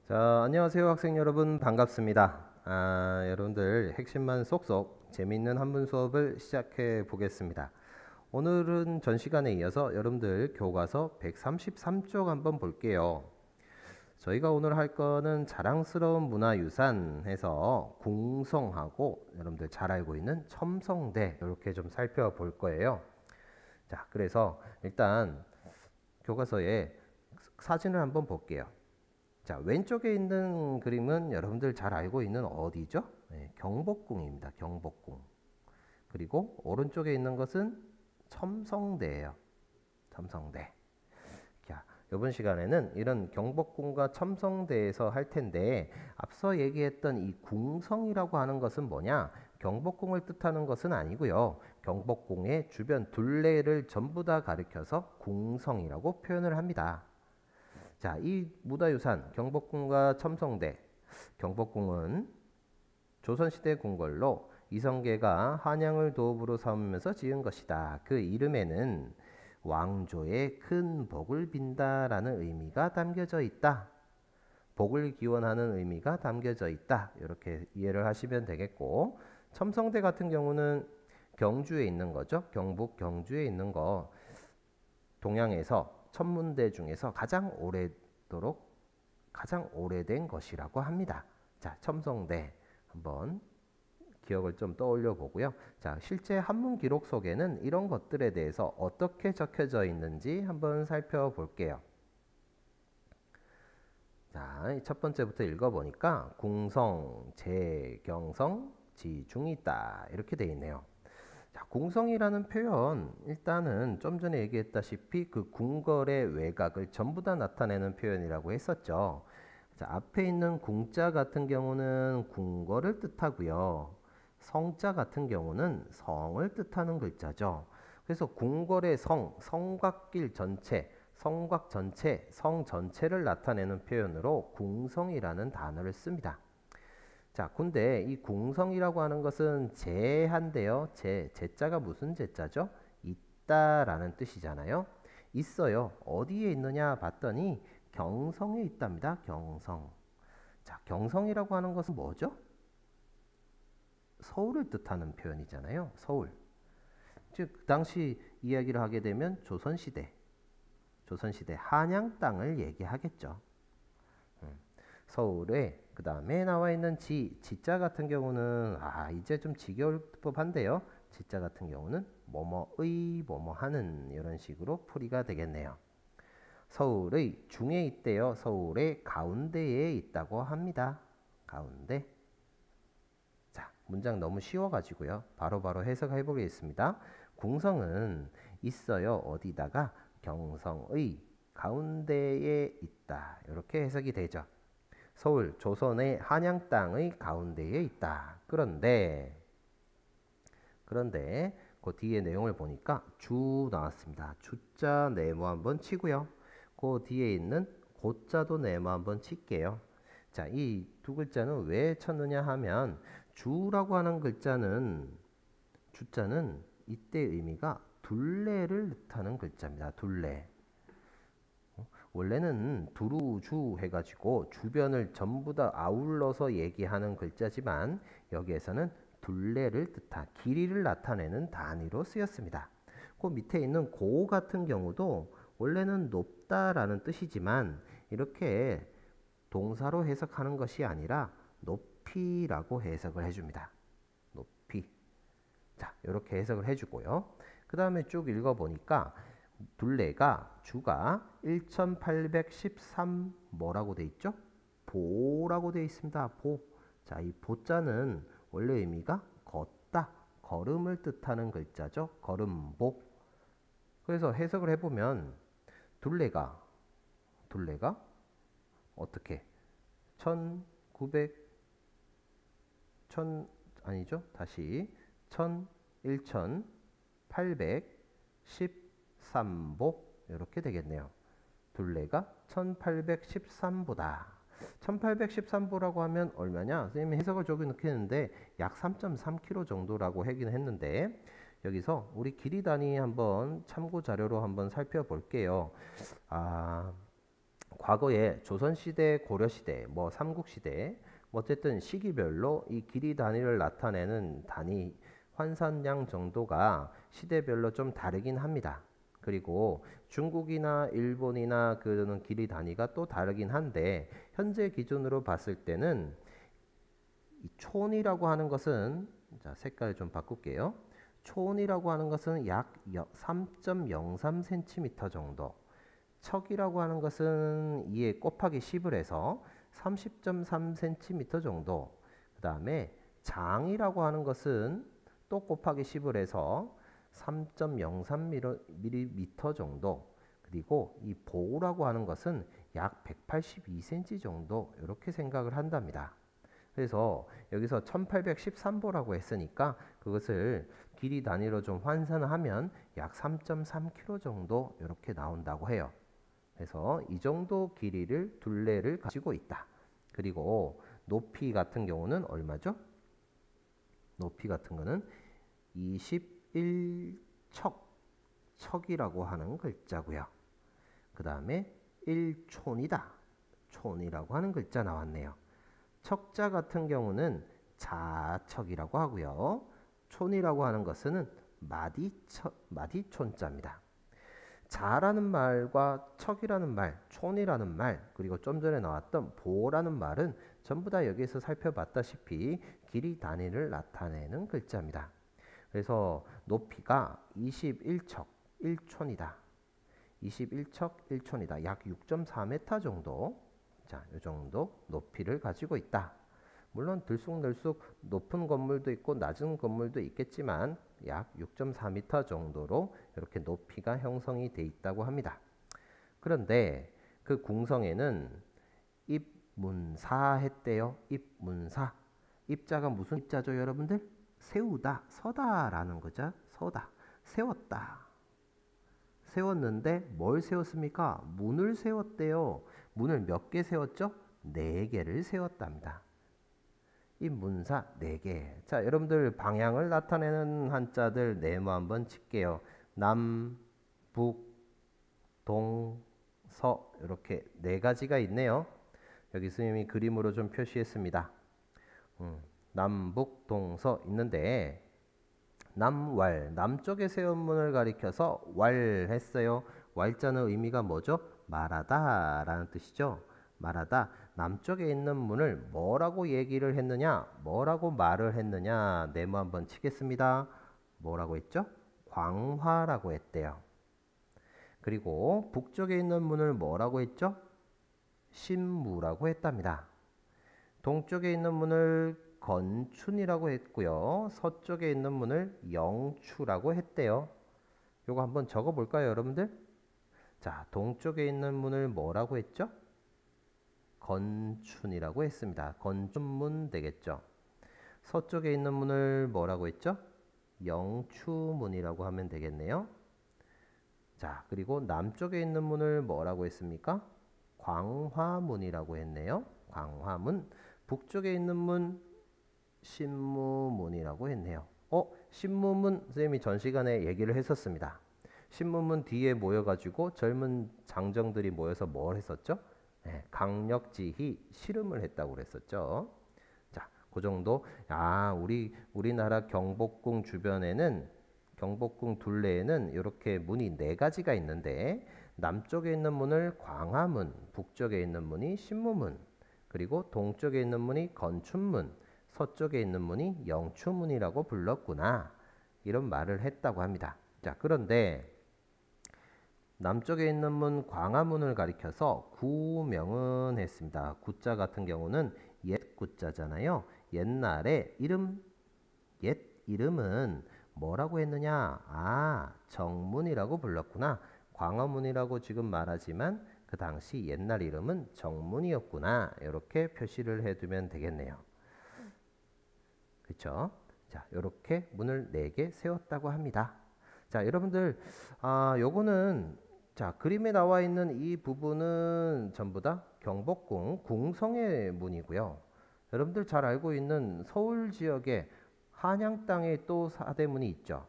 자, 안녕하세요 학생 여러분 반갑습니다. 여러분들 핵심만 쏙쏙 재미있는 한문 수업을 시작해 보겠습니다. 오늘은 전 시간에 이어서 여러분들 교과서 133쪽 한번 볼게요. 저희가 오늘 할 거는 자랑스러운 문화유산 해서 궁성하고 여러분들 잘 알고 있는 첨성대 이렇게 좀 살펴볼 거예요. 자, 그래서 일단 교과서에 사진을 한번 볼게요. 자, 왼쪽에 있는 그림은 여러분들 잘 알고 있는 어디죠? 네, 경복궁입니다. 경복궁. 그리고 오른쪽에 있는 것은 첨성대예요. 첨성대. 자, 이번 시간에는 이런 경복궁과 첨성대에서 할 텐데 앞서 얘기했던 이 궁성이라고 하는 것은 뭐냐? 경복궁을 뜻하는 것은 아니고요. 경복궁의 주변 둘레를 전부 다 가리켜서 궁성이라고 표현을 합니다. 자, 이 문화유산 경복궁과 첨성대. 경복궁은 조선시대 궁궐로 이성계가 한양을 도읍으로 삼으면서 지은 것이다. 그 이름에는 왕조의 큰 복을 빈다라는 의미가 담겨져 있다. 복을 기원하는 의미가 담겨져 있다. 이렇게 이해를 하시면 되겠고, 첨성대 같은 경우는 경주에 있는 거죠. 경북 경주에 있는 거. 동양에서 천문대 중에서 가장 오래된 것이라고 합니다. 자, 첨성대 한번 기억을 좀 떠올려 보고요. 자, 실제 한문 기록 속에는 이런 것들에 대해서 어떻게 적혀져 있는지 한번 살펴볼게요. 자, 첫 번째부터 읽어보니까 궁성, 재경성, 지중이 있다 이렇게 되어 있네요. 자, 궁성이라는 표현 일단은 좀 전에 얘기했다시피 그 궁궐의 외곽을 전부 다 나타내는 표현이라고 했었죠. 자, 앞에 있는 궁자 같은 경우는 궁궐을 뜻하고요. 성자 같은 경우는 성을 뜻하는 글자죠. 그래서 궁궐의 성곽길 전체, 성곽 전체, 성 전체를 나타내는 표현으로 궁성이라는 단어를 씁니다. 자, 근데 이 궁성이라고 하는 것은 제한데요. 제자가 무슨 제자죠? 있다라는 뜻이잖아요. 있어요. 어디에 있느냐 봤더니 경성에 있답니다. 경성. 자, 경성이라고 하는 것은 뭐죠? 서울을 뜻하는 표현이잖아요. 서울. 즉, 그 당시 이야기를 하게 되면 조선시대 한양 땅을 얘기하겠죠. 서울에 그 다음에 나와 있는 지자 같은 경우는 이제 좀 지겨울 법한데요. 지자 같은 경우는 뭐뭐의 뭐뭐하는 이런 식으로 풀이가 되겠네요. 서울의 중에 있대요. 서울의 가운데에 있다고 합니다. 가운데. 자, 문장 너무 쉬워가지고요. 바로바로 해석해 보겠습니다. 궁성은 있어요. 어디다가 경성의 가운데에 있다. 이렇게 해석이 되죠. 서울 조선의 한양 땅의 가운데에 있다. 그런데 그 뒤에 내용을 보니까 주 나왔습니다. 주자 네모 한번 치고요. 그 뒤에 있는 고자도 네모 한번 칠게요. 자, 이 두 글자는 왜 쳤느냐 하면 주라고 하는 주자는 이때 의미가 둘레를 뜻하는 글자입니다. 둘레. 원래는 두루주 해가지고 주변을 전부 다 아울러서 얘기하는 글자지만 여기에서는 둘레를 뜻한 길이를 나타내는 단위로 쓰였습니다. 그 밑에 있는 고 같은 경우도 원래는 높다라는 뜻이지만 이렇게 동사로 해석하는 것이 아니라 높이라고 해석을 해줍니다. 높이. 자, 이렇게 해석을 해주고요. 그 다음에 쭉 읽어보니까 둘레가 주가 1813 뭐라고 돼 있죠? 보라고 돼 있습니다. 보. 자, 이 보자는 원래 의미가 걷다, 걸음을 뜻하는 글자죠. 걸음보. 그래서 해석을 해보면 둘레가 어떻게 1900 천 아니죠? 다시 1813보 이렇게 되겠네요. 둘레가 1813보다. 1813보라고 하면 얼마냐? 선생님이 해석을 저기 넣겠는데 약 3.3km 정도라고 하긴 했는데 여기서 우리 길이 단위 한번 참고 자료로 한번 살펴볼게요. 과거에 조선시대, 고려시대, 뭐 삼국시대, 뭐 어쨌든 시기별로 이 길이 단위를 나타내는 단위 환산량 정도가 시대별로 좀 다르긴 합니다. 그리고 중국이나 일본이나 그런 길이 단위가 또 다르긴 한데 현재 기준으로 봤을 때는 이 촌이라고 하는 것은 자, 색깔 좀 바꿀게요. 촌이라고 하는 것은 약 3.03cm 정도. 척이라고 하는 것은 이에 곱하기 10을 해서 30.3cm 정도. 그 다음에 장이라고 하는 것은 또 곱하기 10을 해서 3.03mm 정도. 그리고 이 보우라고 하는 것은 약 182cm 정도 이렇게 생각을 한답니다. 그래서 여기서 1813보라고 했으니까 그것을 길이 단위로 좀 환산하면 약 3.3km 정도 이렇게 나온다고 해요. 그래서 이 정도 길이를 둘레를 가지고 있다. 그리고 높이 같은 경우는 얼마죠? 높이 같은 거는 21척, 척이라고 하는 글자고요. 그 다음에 1촌이다. 촌이라고 하는 글자 나왔네요. 척자 같은 경우는 자척이라고 하고요. 촌이라고 하는 것은 마디촌자입니다. 자라는 말과 척이라는 말, 촌이라는 말, 그리고 좀 전에 나왔던 보라는 말은 전부 다 여기에서 살펴봤다시피 길이 단위를 나타내는 글자입니다. 그래서 높이가 21척 1촌이다. 21척 1촌이다. 약 6.4m 정도. 자, 이 정도 높이를 가지고 있다. 물론 들쑥날쑥 높은 건물도 있고 낮은 건물도 있겠지만 약 6.4m 정도로 이렇게 높이가 형성이 돼 있다고 합니다. 그런데 그 궁성에는 입문사 했대요. 입문사. 입자가 무슨 입자죠, 여러분들? 세우다, 서다라는 거죠. 서다, 세웠다. 세웠는데 뭘 세웠습니까? 문을 세웠대요. 문을 몇 개 세웠죠? 4개를 세웠답니다. 이 문사 4개. 자, 여러분들 방향을 나타내는 한자들 네모 한번 칠게요. 남, 북, 동, 서 이렇게 4가지가 있네요. 여기 선생님이 그림으로 좀 표시했습니다. 남북, 동서 있는데 남왈, 남쪽에 세운 문을 가리켜서 왈 했어요. 왈자는 의미가 뭐죠? 말하다 라는 뜻이죠. 말하다. 남쪽에 있는 문을 뭐라고 얘기를 했느냐? 뭐라고 말을 했느냐? 네모 한번 치겠습니다. 뭐라고 했죠? 광화라고 했대요. 그리고 북쪽에 있는 문을 뭐라고 했죠? 신무라고 했답니다. 동쪽에 있는 문을 건춘이라고 했고요. 서쪽에 있는 문을 영추라고 했대요. 요거 한번 적어 볼까요, 여러분들? 자, 동쪽에 있는 문을 뭐라고 했죠? 건춘이라고 했습니다. 건춘문 되겠죠. 서쪽에 있는 문을 뭐라고 했죠? 영추문이라고 하면 되겠네요. 자, 그리고 남쪽에 있는 문을 뭐라고 했습니까? 광화문이라고 했네요. 광화문. 북쪽에 있는 문 신무문이라고 했네요. 신무문 선생님이 전 시간에 얘기를 했었습니다. 신무문 뒤에 모여가지고 젊은 장정들이 모여서 뭘 했었죠? 네, 강력지히 씨름을 했다고 그랬었죠. 자, 그 정도. 우리나라 경복궁 주변에는 경복궁 둘레에는 이렇게 문이 4가지가 있는데 남쪽에 있는 문을 광화문, 북쪽에 있는 문이 신무문, 그리고 동쪽에 있는 문이 건춘문, 서쪽에 있는 문이 영추문이라고 불렀구나. 이런 말을 했다고 합니다. 자, 그런데 남쪽에 있는 문 광화문을 가리켜서 구명은 했습니다. 구자 같은 경우는 옛 구자잖아요. 옛날에 옛 이름은 뭐라고 했느냐? 정문이라고 불렀구나. 광화문이라고 지금 말하지만 그 당시 옛날 이름은 정문이었구나. 이렇게 표시를 해두면 되겠네요. 그렇죠? 자, 이렇게 문을 4개 세웠다고 합니다. 자, 여러분들, 요거는 자, 그림에 나와 있는 이 부분은 전부 다 경복궁 궁성의 문이고요. 여러분들 잘 알고 있는 서울 지역에 한양 땅에 또 사대문이 있죠.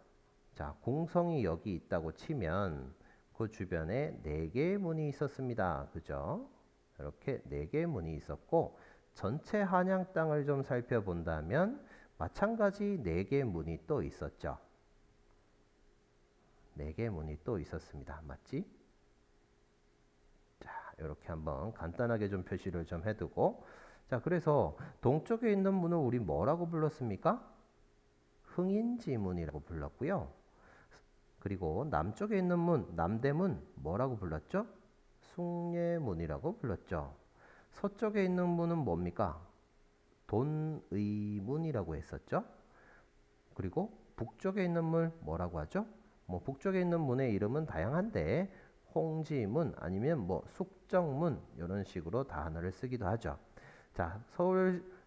자, 궁성이 여기 있다고 치면 그 주변에 4개의 문이 있었습니다. 그죠? 이렇게 4개의 문이 있었고 전체 한양 땅을 좀 살펴본다면 마찬가지 4개의 문이 또 있었죠. 4개의 문이 또 있었습니다. 맞지? 자, 이렇게 한번 간단하게 좀 표시를 좀 해두고, 자, 그래서 동쪽에 있는 문을 우리 뭐라고 불렀습니까? 흥인지문이라고 불렀고요. 그리고 남쪽에 있는 문, 남대문 뭐라고 불렀죠? 숭례문이라고 불렀죠. 서쪽에 있는 문은 뭡니까? 돈의문이라고 했었죠. 그리고 북쪽에 있는 문 뭐라고 하죠? 뭐 북쪽에 있는 문의 이름은 다양한데 홍지문 아니면 뭐 숙정문 이런 식으로 단어를 쓰기도 하죠. 자,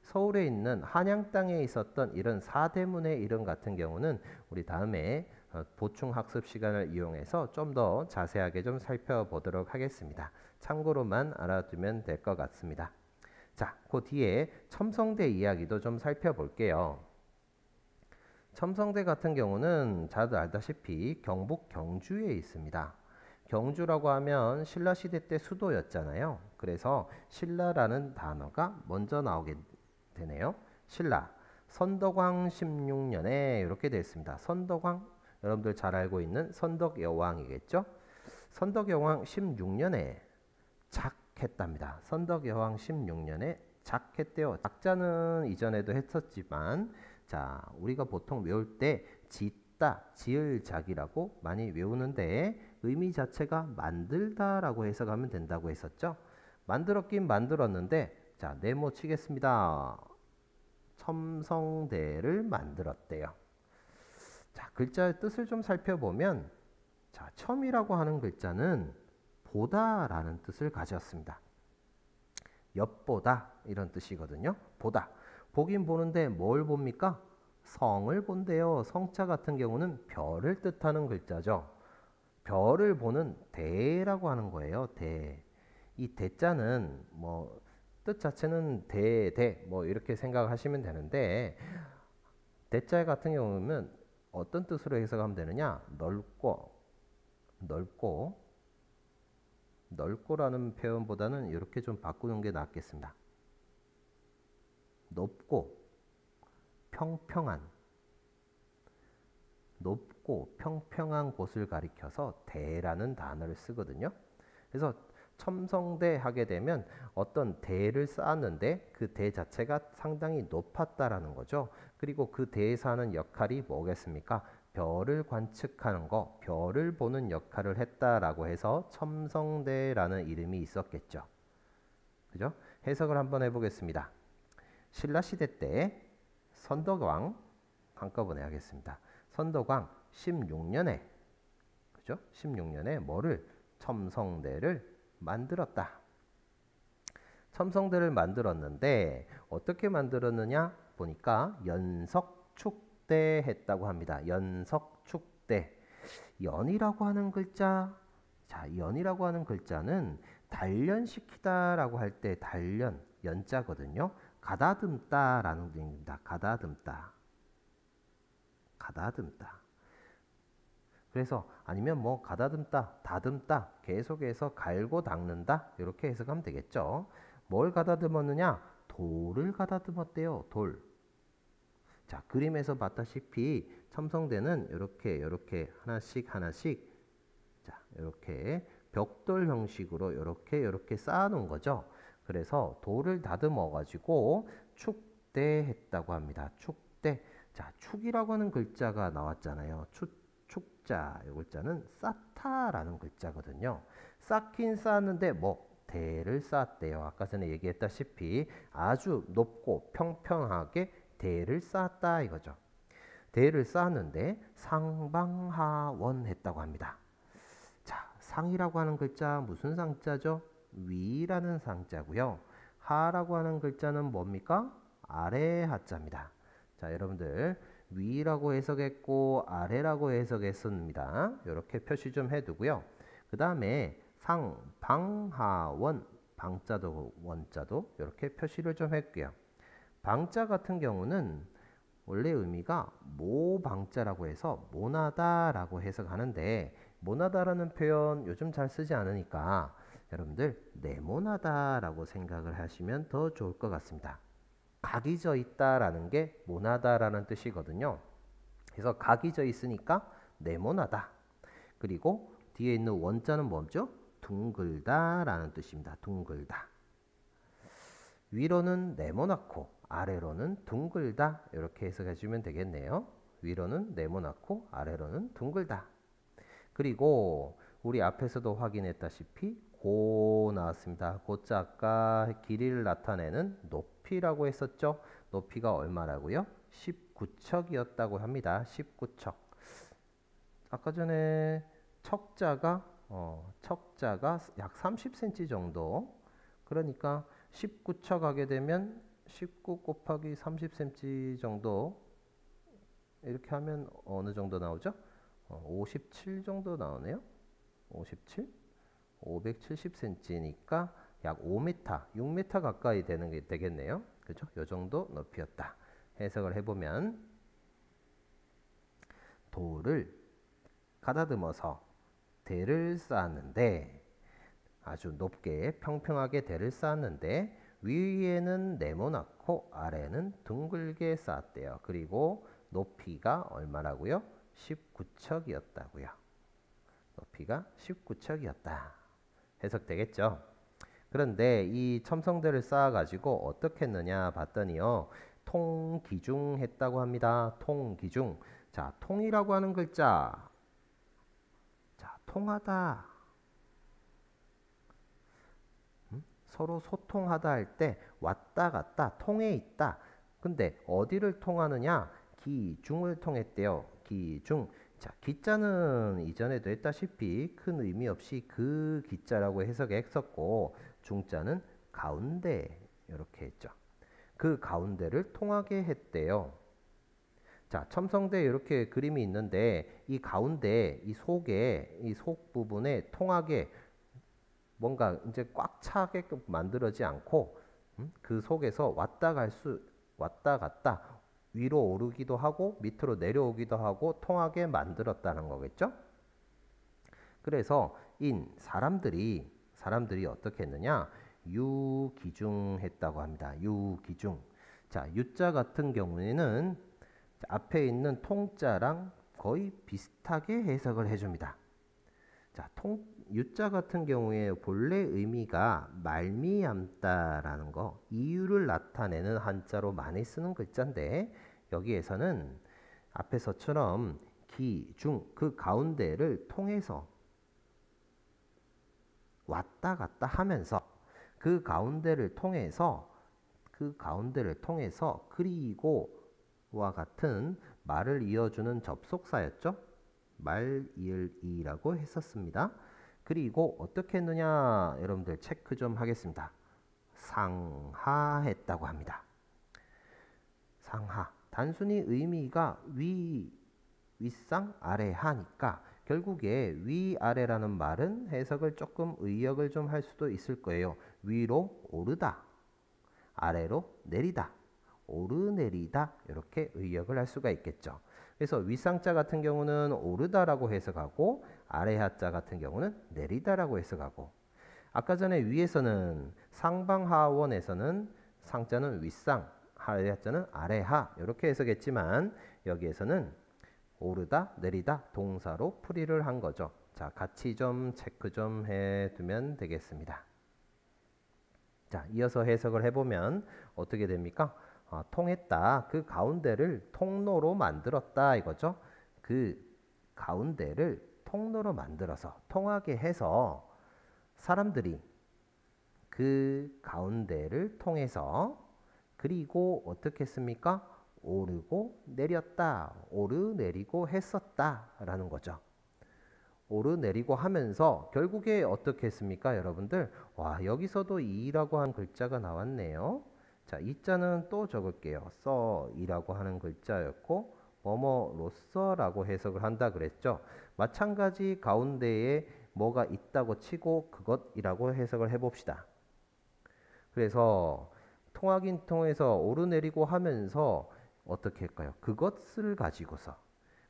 서울에 있는 한양 땅에 있었던 이런 4대문의 이름 같은 경우는 우리 다음에 보충 학습 시간을 이용해서 좀 더 자세하게 좀 살펴보도록 하겠습니다. 참고로만 알아두면 될 것 같습니다. 자, 그 뒤에 첨성대 이야기도 좀 살펴볼게요. 첨성대 같은 경우는 다들 알다시피 경북 경주에 있습니다. 경주라고 하면 신라시대 때 수도였잖아요. 그래서 신라라는 단어가 먼저 나오게 되네요. 신라, 선덕왕 16년에 이렇게 되어 있습니다. 선덕왕, 여러분들 잘 알고 있는 선덕여왕이겠죠. 선덕여왕 16년에 작했답니다. 선덕여왕 16년에 작했대요. 작자는 이전에도 했었지만, 자, 우리가 보통 외울 때 짓다, 지을작이라고 많이 외우는데 의미 자체가 만들다라고 해석하면 된다고 했었죠. 만들었긴 만들었는데, 자, 네모 치겠습니다. 첨성대를 만들었대요. 자, 글자의 뜻을 좀 살펴보면, 자, 첨이라고 하는 글자는 보다라는 뜻을 가졌습니다. 엿보다 이런 뜻이거든요. 보다. 보긴 보는데 뭘 봅니까? 성을 본대요. 성자 같은 경우는 별을 뜻하는 글자죠. 별을 보는 대라고 하는 거예요. 대. 이 대자는 뭐 뜻 자체는 대 뭐 이렇게 생각하시면 되는데 대자 같은 경우는 어떤 뜻으로 해석하면 되느냐? 넓고라는 표현보다는 이렇게 좀 바꾸는 게 낫겠습니다. 높고 평평한 곳을 가리켜서 대라는 단어를 쓰거든요. 그래서 첨성대 하게 되면 어떤 대를 쌓았는데 그 대 자체가 상당히 높았다라는 거죠. 그리고 그 대에서 하는 역할이 뭐겠습니까? 별을 관측하는 거, 별을 보는 역할을 했다라고 해서 첨성대라는 이름이 있었겠죠. 그죠? 해석을 한번 해보겠습니다. 신라시대 때 선덕왕 한꺼번에 하겠습니다. 선덕왕 16년에 그죠? 16년에 뭐를 첨성대를 만들었다. 첨성대를 만들었는데 어떻게 만들었느냐 보니까 연석축대 했다고 합니다. 연석축대. 연이라고 하는 글자, 자, 연이라고 하는 글자는 단련시키다라고 할 때 단련, 연자거든요. 가다듬다라는 뜻입니다. 가다듬다. 그래서 아니면 뭐 가다듬다, 다듬다, 계속해서 갈고 닦는다 이렇게 해석하면 되겠죠. 뭘 가다듬었느냐? 돌을 가다듬었대요. 돌. 자, 그림에서 봤다시피 첨성대는 이렇게 하나씩 자, 이렇게 벽돌 형식으로 이렇게 쌓아놓은 거죠. 그래서 돌을 다듬어 가지고 축대했다고 합니다. 축대. 자, 축이라고 하는 글자가 나왔잖아요. 축자. 이 글자는 쌓다라는 글자거든요. 쌓긴 쌓았는데 뭐 대를 쌓았대요. 아까 전에 얘기했다시피 아주 높고 평평하게 대를 쌓았다 이거죠. 대를 쌓았는데 상방하원 했다고 합니다. 자, 상이라고 하는 글자 무슨 상자죠? 위라는 상자고요. 하라고 하는 글자는 뭡니까? 아래 하자입니다. 자, 여러분들 위라고 해석했고 아래라고 해석했습니다. 이렇게 표시 좀 해두고요. 그 다음에 상, 방, 하, 원, 방자도 원자도 이렇게 표시를 좀 했고요. 방자 같은 경우는 원래 의미가 모방자라고 해서 모나다라고 해석하는데 모나다라는 표현 요즘 잘 쓰지 않으니까 여러분들 네모나다라고 생각을 하시면 더 좋을 것 같습니다. 각이 져 있다라는 게 모나다라는 뜻이거든요. 그래서 각이 져 있으니까 네모나다. 그리고 뒤에 있는 원자는 뭐죠? 둥글다라는 뜻입니다. 둥글다. 위로는 네모나고 아래로는 둥글다. 이렇게 해석해 주면 되겠네요. 위로는 네모나고 아래로는 둥글다. 그리고 우리 앞에서도 확인했다시피 고 나왔습니다. 고자 아까 길이를 나타내는 높이라고 했었죠. 높이가 얼마라고요? 19척이었다고 합니다. 19척. 아까 전에 척자가 약 30cm 정도. 그러니까 19척 하게 되면 19 곱하기 30cm 정도. 이렇게 하면 어느 정도 나오죠? 57 정도 나오네요. 57? 570cm니까 약 5m, 6m 가까이 되는 게 되겠네요. 그죠? 요 정도 높이였다. 해석을 해보면 돌을 가다듬어서 대를 쌓았는데 아주 높게 평평하게 대를 쌓았는데 위에는 네모나고 아래는 둥글게 쌓았대요. 그리고 높이가 얼마라고요? 19척이었다고요. 높이가 19척이었다. 해석되겠죠? 그런데 이 첨성대를 쌓아가지고 어떻게 했느냐 봤더니요. 통기중했다고 합니다. 통기중. 자, 통이라고 하는 글자. 자, 통하다. 서로 소통하다 할 때 왔다 갔다 통해 있다. 근데 어디를 통하느냐? 기중을 통했대요. 기중. 자, 기자는 이전에도 했다시피 큰 의미 없이 그 기자라고 해석했었고 중자는 가운데 이렇게 했죠. 그 가운데를 통하게 했대요. 자, 첨성대 이렇게 그림이 있는데 이 가운데 이 속에 이 속 부분에 통하게 뭔가 이제 꽉 차게끔 만들어지 않고 그 속에서 왔다 갔다 위로 오르기도 하고 밑으로 내려오기도 하고 통하게 만들었다는 거겠죠? 그래서 사람들이 어떻게 했느냐? 유기중했다고 합니다. 유기중. 자, 유자 같은 경우에는 앞에 있는 통자랑 거의 비슷하게 해석을 해줍니다. 자, 유자 같은 경우에 본래 의미가 말미암다라는 거, 이유를 나타내는 한자로 많이 쓰는 글자인데 여기에서는 앞에서처럼 기, 중, 그 가운데를 통해서 왔다 갔다 하면서 그 가운데를 통해서 그리고와 같은 말을 이어주는 접속사였죠. 말, 이을, 이라고 했었습니다. 그리고 어떻게 했느냐 여러분들 체크 좀 하겠습니다. 상하했다고 합니다. 상하. 단순히 의미가 윗상, 아래하니까 결국에 위아래라는 말은 해석을 조금 의역을 좀 할 수도 있을 거예요. 위로 오르다, 아래로 내리다, 오르내리다 이렇게 의역을 할 수가 있겠죠. 그래서 윗상자 같은 경우는 오르다라고 해석하고 아래하자 같은 경우는 내리다라고 해석하고 아까 전에 위에서는 상방하원에서는 상자는 윗상, 하자는 아래하 이렇게 해석했지만 여기에서는 오르다, 내리다 동사로 풀이를 한 거죠. 자, 같이 좀 체크 좀 해두면 되겠습니다. 자, 이어서 해석을 해보면 어떻게 됩니까? 통했다. 그 가운데를 통로로 만들었다 이거죠. 그 가운데를 통로로 만들어서 통하게 해서 사람들이 그 가운데를 통해서 그리고 어떻게 했습니까? 오르고 내렸다. 오르내리고 했었다 라는 거죠. 오르내리고 하면서 결국에 어떻게 했습니까? 여러분들 와 여기서도 이라고 한 글자가 나왔네요. 자, 이자는 또 적을게요. 써이라고 하는 글자였고 뭐뭐로써라고 해석을 한다 그랬죠. 마찬가지 가운데에 뭐가 있다고 치고 그것이라고 해석을 해봅시다. 그래서 통하긴 통해서 오르내리고 하면서 어떻게 할까요? 그것을 가지고서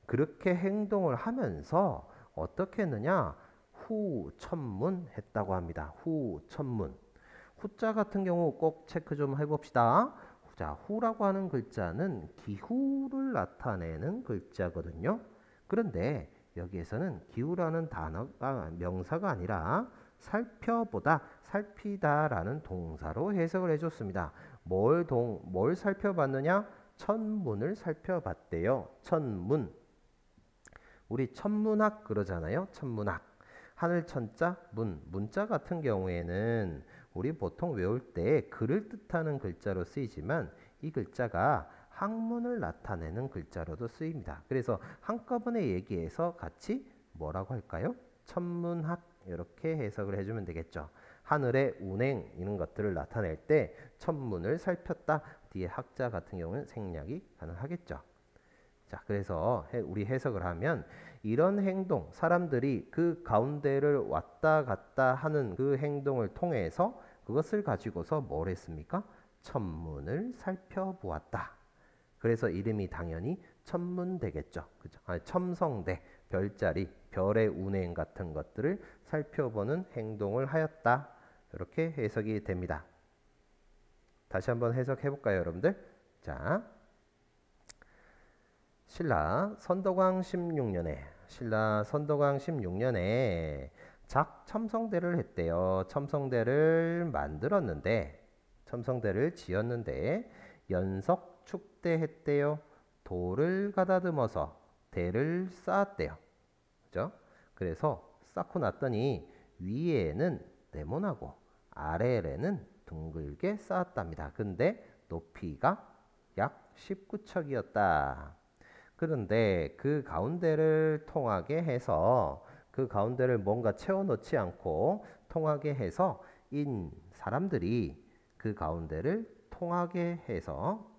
그렇게 행동을 하면서 어떻게 했느냐? 후천문했다고 합니다. 후천문. 후자 같은 경우 꼭 체크 좀 해봅시다. 자, 후라고 하는 글자는 기후를 나타내는 글자거든요. 그런데 여기에서는 기후라는 단어가 명사가 아니라 살펴보다, 살피다라는 동사로 해석을 해줬습니다. 뭘 살펴봤느냐? 천문을 살펴봤대요. 천문. 우리 천문학 그러잖아요. 천문학. 하늘 천자, 문자 같은 경우에는 우리 보통 외울 때 글을 뜻하는 글자로 쓰이지만 이 글자가 학문을 나타내는 글자로도 쓰입니다. 그래서 한꺼번에 얘기해서 같이 뭐라고 할까요? 천문학 이렇게 해석을 해주면 되겠죠. 하늘의 운행 이런 것들을 나타낼 때 천문을 살폈다. 뒤에 학자 같은 경우는 생략이 가능하겠죠. 자, 그래서 우리 해석을 하면 이런 행동, 사람들이 그 가운데를 왔다 갔다 하는 그 행동을 통해서 그것을 가지고서 뭘 했습니까? 천문을 살펴보았다. 그래서 이름이 당연히 천문 되겠죠. 그죠? 첨성대, 별자리, 별의 운행 같은 것들을 살펴보는 행동을 하였다. 이렇게 해석이 됩니다. 다시 한번 해석해 볼까요, 여러분들? 자, 신라 선덕왕 16년에 첨성대를 했대요. 첨성대를 만들었는데, 첨성대를 지었는데 연석 축대했대요. 돌을 가다듬어서 대를 쌓았대요. 그죠? 그래서 쌓고 났더니 위에는 네모나고 아래에는 둥글게 쌓았답니다. 근데 높이가 약 19척이었다. 그런데 그 가운데를 통하게 해서 그 가운데를 뭔가 채워넣지 않고 통하게 해서 사람들이 그 가운데를 통하게 해서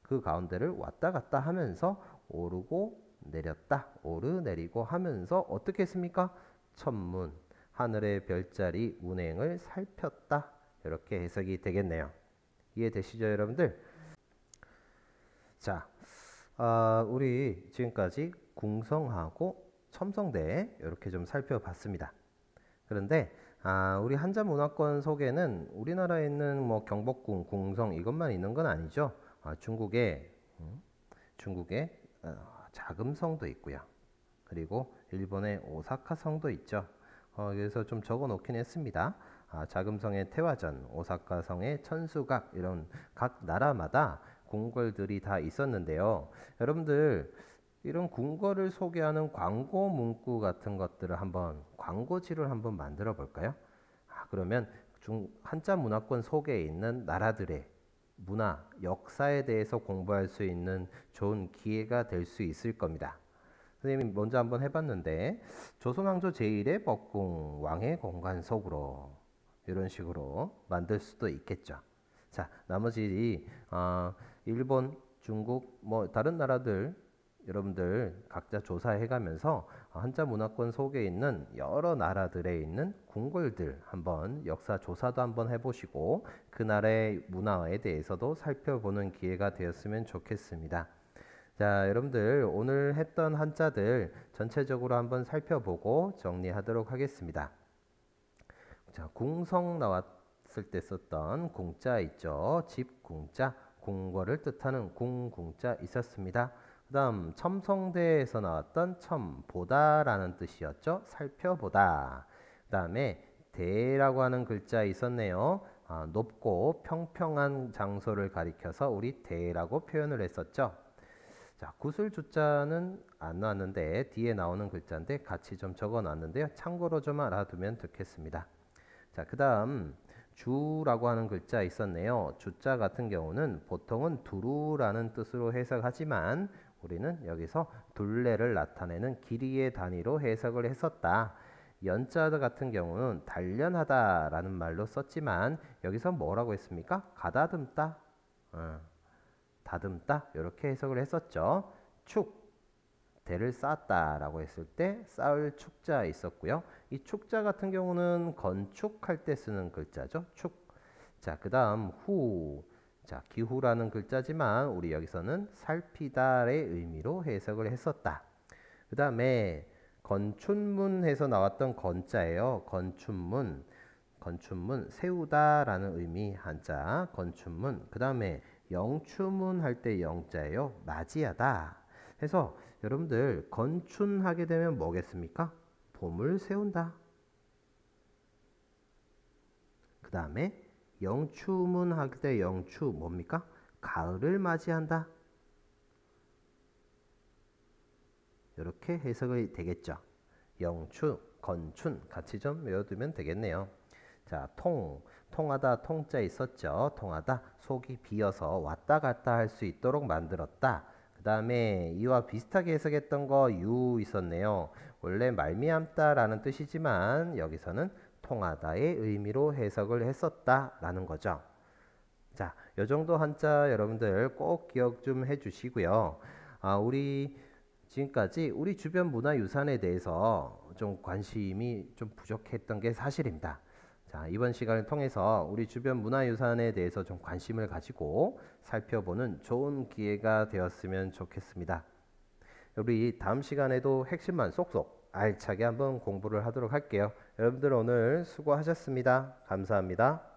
그 가운데를 왔다 갔다 하면서 오르고 내렸다, 오르내리고 하면서 어떻게 했습니까? 천문, 하늘의 별자리 운행을 살폈다. 이렇게 해석이 되겠네요. 이해되시죠, 여러분들? 자, 우리 지금까지 궁성하고 첨성대 이렇게 좀 살펴봤습니다. 그런데 우리 한자문화권 속에는 우리나라에 있는 뭐 경복궁, 궁성 이것만 있는 건 아니죠. 중국에 자금성도 있고요. 그리고 일본의 오사카 성도 있죠. 그래서 좀 적어 놓긴 했습니다. 자금성의 태화전, 오사카 성의 천수각 이런 각 나라마다 궁궐들이 다 있었는데요. 여러분들 이런 궁궐을 소개하는 광고 문구 같은 것들을 광고지를 한번 만들어 볼까요? 그러면 한자 문화권 속에 있는 나라들의 문화, 역사에 대해서 공부할 수 있는 좋은 기회가 될 수 있을 겁니다. 선생님이 먼저 한번 해봤는데 조선왕조 제1의 법궁 왕의 공간석으로 이런 식으로 만들 수도 있겠죠. 자, 나머지 일본, 중국, 뭐 다른 나라들 여러분들 각자 조사해 가면서 한자 문화권 속에 있는 여러 나라들에 있는 궁궐들 한번 역사 조사도 한번 해보시고 그 나라의 문화에 대해서도 살펴보는 기회가 되었으면 좋겠습니다. 자, 여러분들 오늘 했던 한자들 전체적으로 한번 살펴보고 정리하도록 하겠습니다. 자, 궁성 나왔을 때 썼던 궁자 있죠. 집 궁자, 궁궐을 뜻하는 궁자 있었습니다. 그 다음 첨성대에서 나왔던 보다라는 뜻이었죠. 살펴보다. 그 다음에 대라고 하는 글자 있었네요. 높고 평평한 장소를 가리켜서 우리 대라고 표현을 했었죠. 자, 구슬주자는 안 나왔는데 뒤에 나오는 글자인데 같이 좀 적어 놨는데요. 참고로 좀 알아두면 좋겠습니다. 자, 그 다음 주라고 하는 글자 있었네요. 주자 같은 경우는 보통은 두루라는 뜻으로 해석하지만 우리는 여기서 둘레를 나타내는 길이의 단위로 해석을 했었다. 연자 같은 경우는 단련하다라는 말로 썼지만 여기서 뭐라고 했습니까? 가다듬다, 다듬다 이렇게 해석을 했었죠. 대를 쌓았다라고 했을 때 쌓을 축자 있었고요. 이 축자 같은 경우는 건축할 때 쓰는 글자죠. 자, 그 다음 자, 기후라는 글자지만 우리 여기서는 살피다의 의미로 해석을 했었다. 그 다음에 건춘문에서 나왔던 건자예요. 건춘문. 건춘문 세우다라는 의미 한자 건춘문. 그 다음에 영추문 할 때 영자예요. 맞이하다. 해서 여러분들 건춘하게 되면 뭐겠습니까? 봄을 세운다. 그 다음에 영추문 할 때 영추 뭡니까? 가을을 맞이한다. 이렇게 해석이 되겠죠. 영추, 건춘 같이 좀 외워두면 되겠네요. 자, 통하다 통자 있었죠. 통하다 속이 비어서 왔다 갔다 할 수 있도록 만들었다. 그 다음에 이와 비슷하게 해석했던 거 유 있었네요. 원래 말미암다라는 뜻이지만 여기서는 통하다의 의미로 해석을 했었다라는 거죠. 자, 요 정도 한자 여러분들 꼭 기억 좀 해주시고요. 우리 지금까지 우리 주변 문화유산에 대해서 좀 관심이 좀 부족했던 게 사실입니다. 자, 이번 시간을 통해서 우리 주변 문화유산에 대해서 좀 관심을 가지고 살펴보는 좋은 기회가 되었으면 좋겠습니다. 우리 다음 시간에도 핵심만 쏙쏙 알차게 한번 공부를 하도록 할게요. 여러분들 오늘 수고하셨습니다. 감사합니다.